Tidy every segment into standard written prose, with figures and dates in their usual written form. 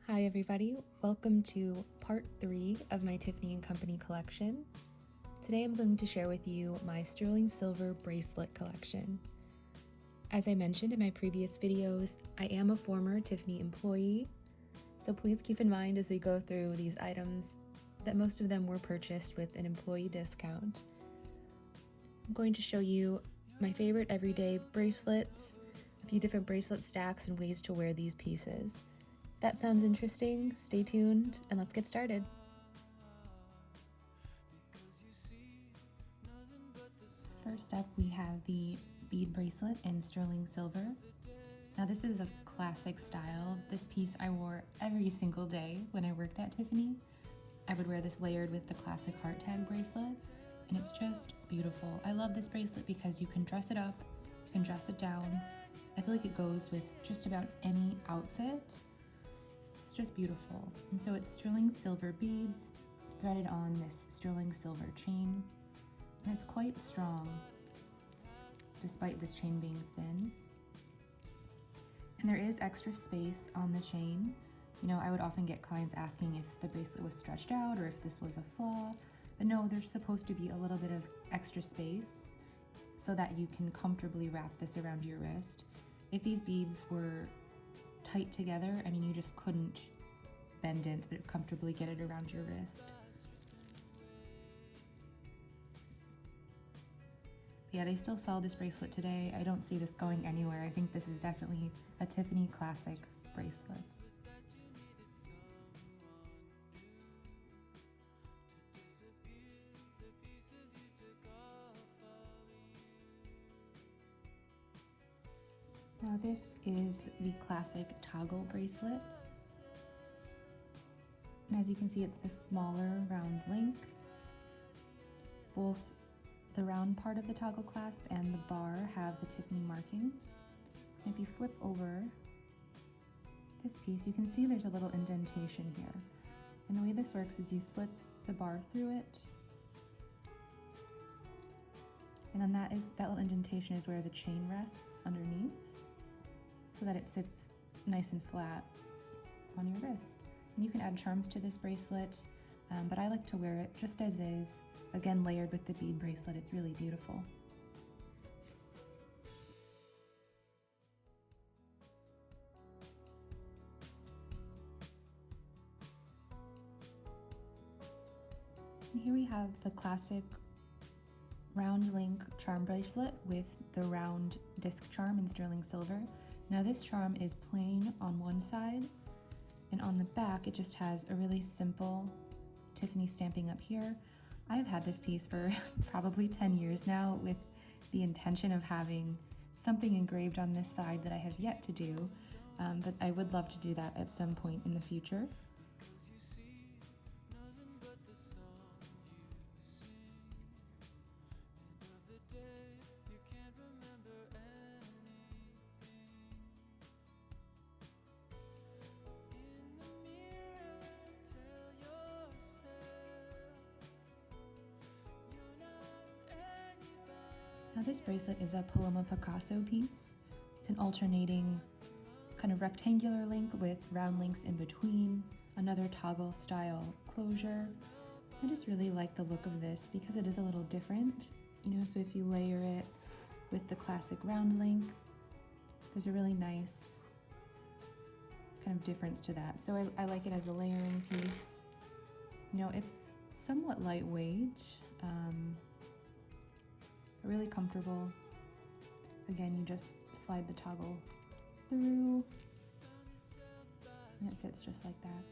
Hi everybody, welcome to part 3 of my Tiffany Company collection. Today I'm going to share with you my sterling silver bracelet collection. As I mentioned in my previous videos, I am a former Tiffany employee, so please keep in mind as we go through these items that most of them were purchased with an employee discount. I'm going to show you my favorite everyday bracelets, a few different bracelet stacks and ways to wear these pieces. That sounds interesting. Stay tuned and let's get started. First up, we have the bead bracelet in sterling silver. Now this is a classic style. This piece I wore every single day when I worked at Tiffany. I would wear this layered with the classic heart tag bracelet, and it's just beautiful. I love this bracelet because you can dress it up, you can dress it down. I feel like it goes with just about any outfit. It's just beautiful. And so it's sterling silver beads threaded on this sterling silver chain. And it's quite strong, despite this chain being thin. And there is extra space on the chain. You know, I would often get clients asking if the bracelet was stretched out or if this was a flaw. But no, there's supposed to be a little bit of extra space so that you can comfortably wrap this around your wrist. If these beads were tight together, I mean, you just couldn't bend it to comfortably get it around your wrist. But yeah, they still sell this bracelet today. I don't see this going anywhere. I think this is definitely a Tiffany classic bracelet. Now this is the classic toggle bracelet. And as you can see, it's the smaller round link. Both the round part of the toggle clasp and the bar have the Tiffany marking. And if you flip over this piece, you can see there's a little indentation here. And the way this works is you slip the bar through it. And then that little indentation is where the chain rests underneath, so that it sits nice and flat on your wrist. And you can add charms to this bracelet, but I like to wear it just as is, again layered with the bead bracelet. It's really beautiful. And here we have the classic round link charm bracelet with the round disc charm in sterling silver. Now this charm is plain on one side, and on the back it just has a really simple Tiffany stamping up here. I've had this piece for probably 10 years now with the intention of having something engraved on this side that I have yet to do, but I would love to do that at some point in the future. Now this bracelet is a Paloma Picasso piece. It's an alternating kind of rectangular link with round links in between, another toggle style closure. I just really like the look of this because it is a little different, you know, so if you layer it with the classic round link, there's a really nice kind of difference to that. So I like it as a layering piece. You know, it's somewhat lightweight, really comfortable. Again, you just slide the toggle through and it sits just like that.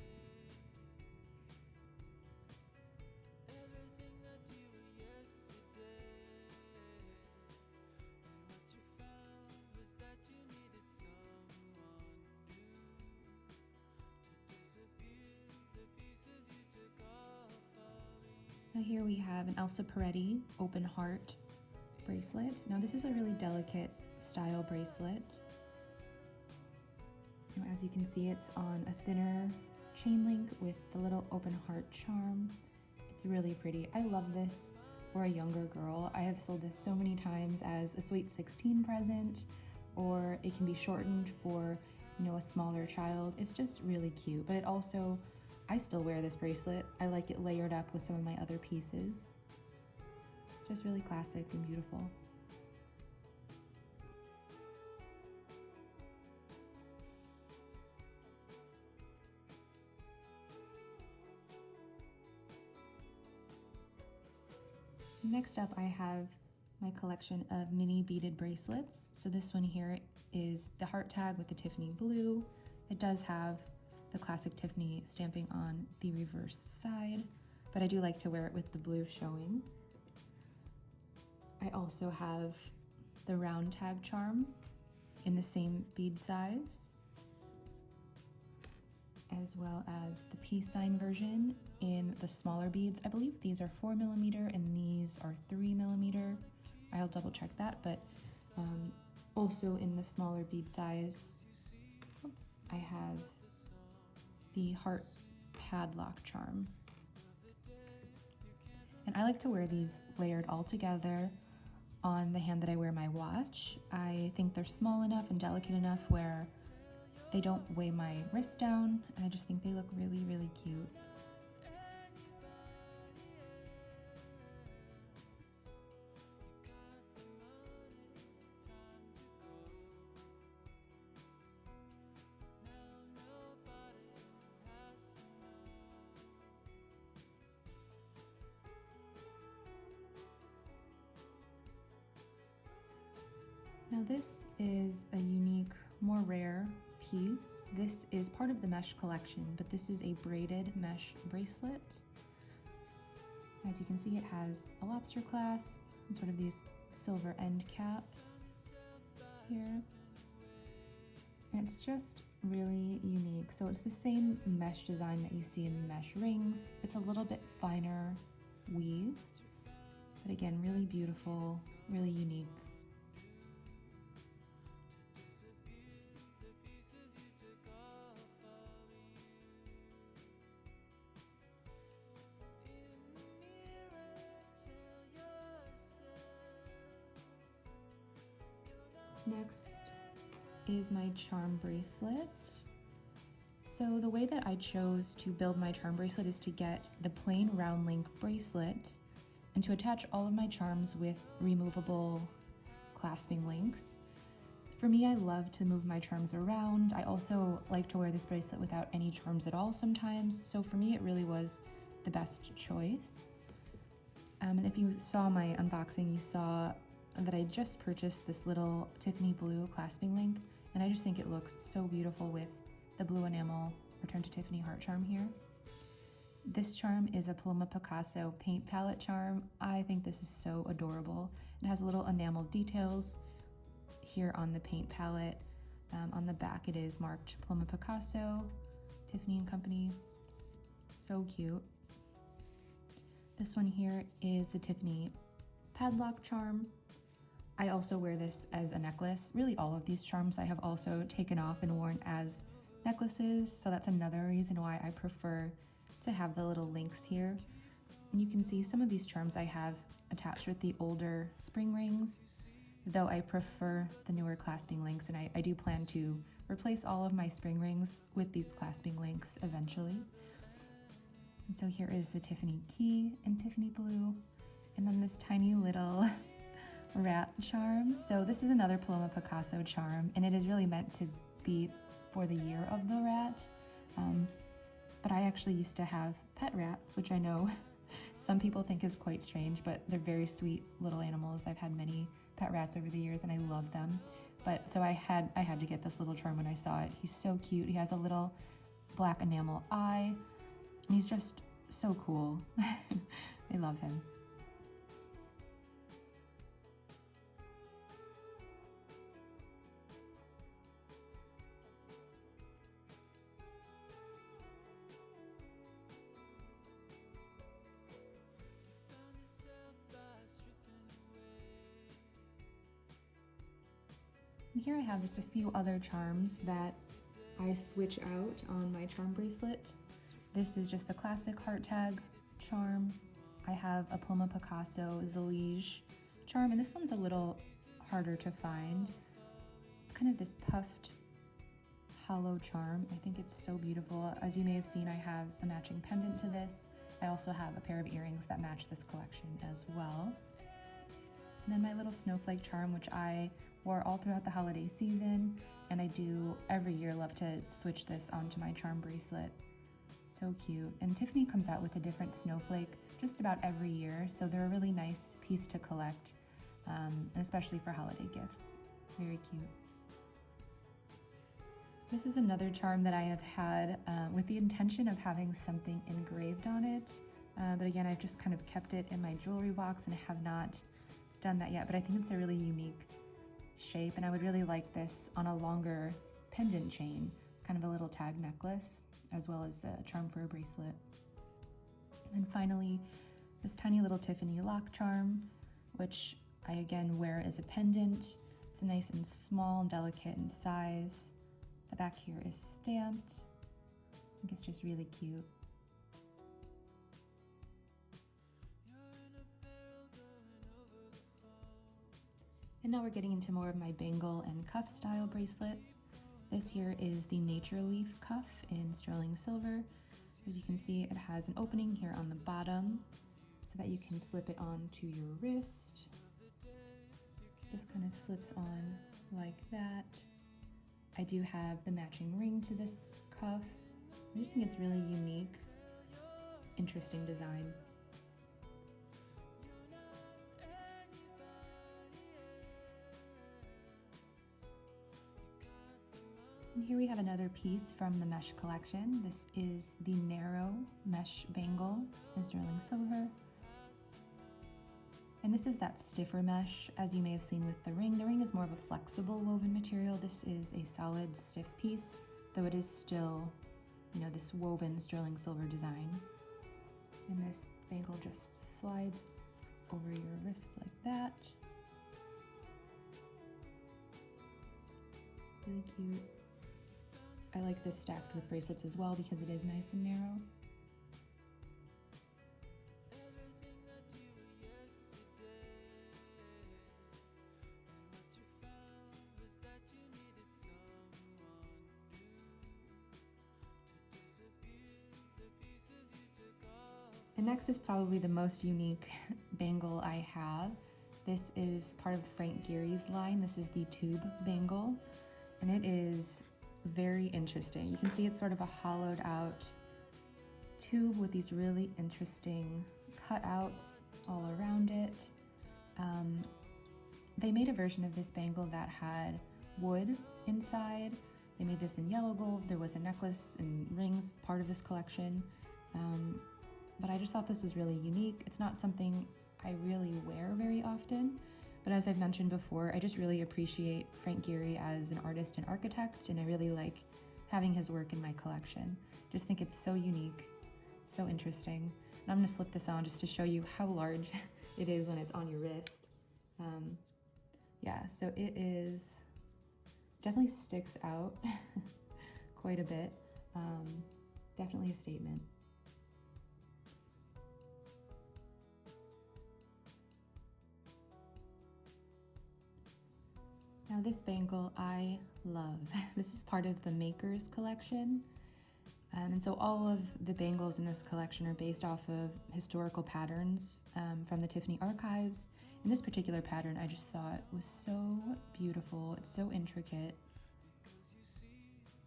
Now here we have an Elsa Peretti open heart bracelet. Now this is a really delicate style bracelet. Now, as you can see, it's on a thinner chain link with the little open heart charm. It's really pretty. I love this for a younger girl. I have sold this so many times as a sweet 16 present, or it can be shortened for a smaller child. It's just really cute, but it also, I still wear this bracelet. I like it layered up with some of my other pieces. Just really classic and beautiful. Next up, I have my collection of mini beaded bracelets. So this one here is the heart tag with the Tiffany blue. It does have the classic Tiffany stamping on the reverse side, but I do like to wear it with the blue showing. I also have the round tag charm in the same bead size, as well as the peace sign version in the smaller beads. I believe these are 4mm and these are 3mm. I'll double check that, but also in the smaller bead size, I have the heart padlock charm. And I like to wear these layered all together on the hand that I wear my watch. I think they're small enough and delicate enough where they don't weigh my wrist down, and I just think they look really, really cute. Now this is a unique, more rare piece. This is part of the mesh collection, but this is a braided mesh bracelet. As you can see, it has a lobster clasp and sort of these silver end caps here. And it's just really unique. So it's the same mesh design that you see in mesh rings. It's a little bit finer weave, but again, really beautiful, really unique. Next is my charm bracelet. So the way that I chose to build my charm bracelet is to get the plain round link bracelet and to attach all of my charms with removable clasping links. For me, I love to move my charms around. I also like to wear this bracelet without any charms at all sometimes. So for me, it really was the best choice. And if you saw my unboxing, you saw that I just purchased this little Tiffany blue clasping link, and I just think it looks so beautiful with the blue enamel Return to Tiffany heart charm here. This charm is a Paloma Picasso paint palette charm. I think this is so adorable. It has little enamel details here on the paint palette. On the back it is marked Paloma Picasso, Tiffany & Company. So cute. This one here is the Tiffany padlock charm. I also wear this as a necklace. Really all of these charms I have also taken off and worn as necklaces, so that's another reason why I prefer to have the little links here. And you can see some of these charms I have attached with the older spring rings, though I prefer the newer clasping links, and I do plan to replace all of my spring rings with these clasping links eventually. And so here is the Tiffany key in Tiffany blue, and then this tiny little rat charm. So this is another Paloma Picasso charm, and it is really meant to be for the year of the rat. But I actually used to have pet rats, which I know some people think is quite strange, but they're very sweet little animals. I've had many pet rats over the years and I love them. But so I had to get this little charm when I saw it. He's so cute. He has a little black enamel eye, and he's just so cool. I love him. And here I have just a few other charms that I switch out on my charm bracelet. This is just the classic heart tag charm. I have a Paloma Picasso zellige charm, and this one's a little harder to find. It's kind of this puffed hollow charm. I think it's so beautiful. As you may have seen, I have a matching pendant to this. I also have a pair of earrings that match this collection as well. And then my little snowflake charm, which I wore all throughout the holiday season, and I do every year love to switch this onto my charm bracelet. So cute. And Tiffany comes out with a different snowflake just about every year, so they're a really nice piece to collect, and especially for holiday gifts. Very cute. This is another charm that I have had with the intention of having something engraved on it, but again, I've just kind of kept it in my jewelry box and have not done that yet, but I think it's a really unique shape, and I would really like this on a longer pendant chain, kind of a little tag necklace, as well as a charm for a bracelet. And finally, this tiny little Tiffany lock charm, which I again wear as a pendant. It's nice and small and delicate in size. The back here is stamped. I think it's just really cute. And now we're getting into more of my bangle and cuff style bracelets. This here is the Nature Leaf cuff in sterling silver. As you can see, it has an opening here on the bottom so that you can slip it onto your wrist. Just kind of slips on like that. I do have the matching ring to this cuff. I just think it's really unique, interesting design. And here we have another piece from the mesh collection. This is the narrow mesh bangle in sterling silver. And this is that stiffer mesh, as you may have seen with the ring. The ring is more of a flexible woven material. This is a solid, stiff piece, though it is still, you know, this woven sterling silver design. And this bangle just slides over your wrist like that. Really cute. I like this stacked with bracelets as well because it is nice and narrow. And next is probably the most unique bangle I have. This is part of Frank Gehry's line. This is the tube bangle, and it is very interesting. You can see it's sort of a hollowed out tube with these really interesting cutouts all around it. They made a version of this bangle that had wood inside. They made this in yellow gold. There was a necklace and rings part of this collection. But I just thought this was really unique. It's not something I really wear very often, but as I've mentioned before, I just really appreciate Frank Gehry as an artist and architect, and I really like having his work in my collection. Just think it's so unique, so interesting. And I'm gonna slip this on just to show you how large it is when it's on your wrist. Yeah, so it is, definitely sticks out quite a bit. Definitely a statement. Now this bangle I love. This is part of the Makers collection. And so all of the bangles in this collection are based off of historical patterns from the Tiffany archives. And this particular pattern I just thought was so beautiful. It's so intricate.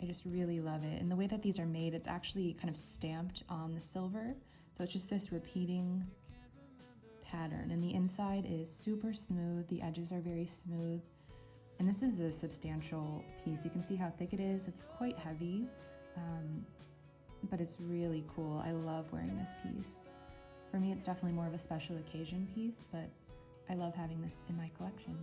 I just really love it. And the way that these are made, it's actually kind of stamped on the silver. So it's just this repeating pattern. And the inside is super smooth. The edges are very smooth. And this is a substantial piece. You can see how thick it is. It's quite heavy, but it's really cool. I love wearing this piece. For me, it's definitely more of a special occasion piece, but I love having this in my collection.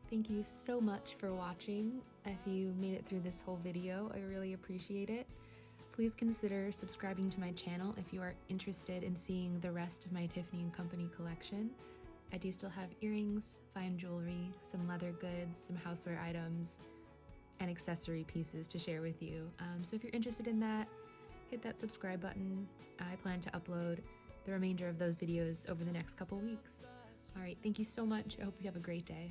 Thank you so much for watching. If you made it through this whole video, I really appreciate it. Please consider subscribing to my channel if you are interested in seeing the rest of my Tiffany & Company collection. I do still have earrings, fine jewelry, some leather goods, some houseware items, and accessory pieces to share with you. So if you're interested in that, hit that subscribe button. I plan to upload the remainder of those videos over the next couple weeks. All right, thank you so much. I hope you have a great day.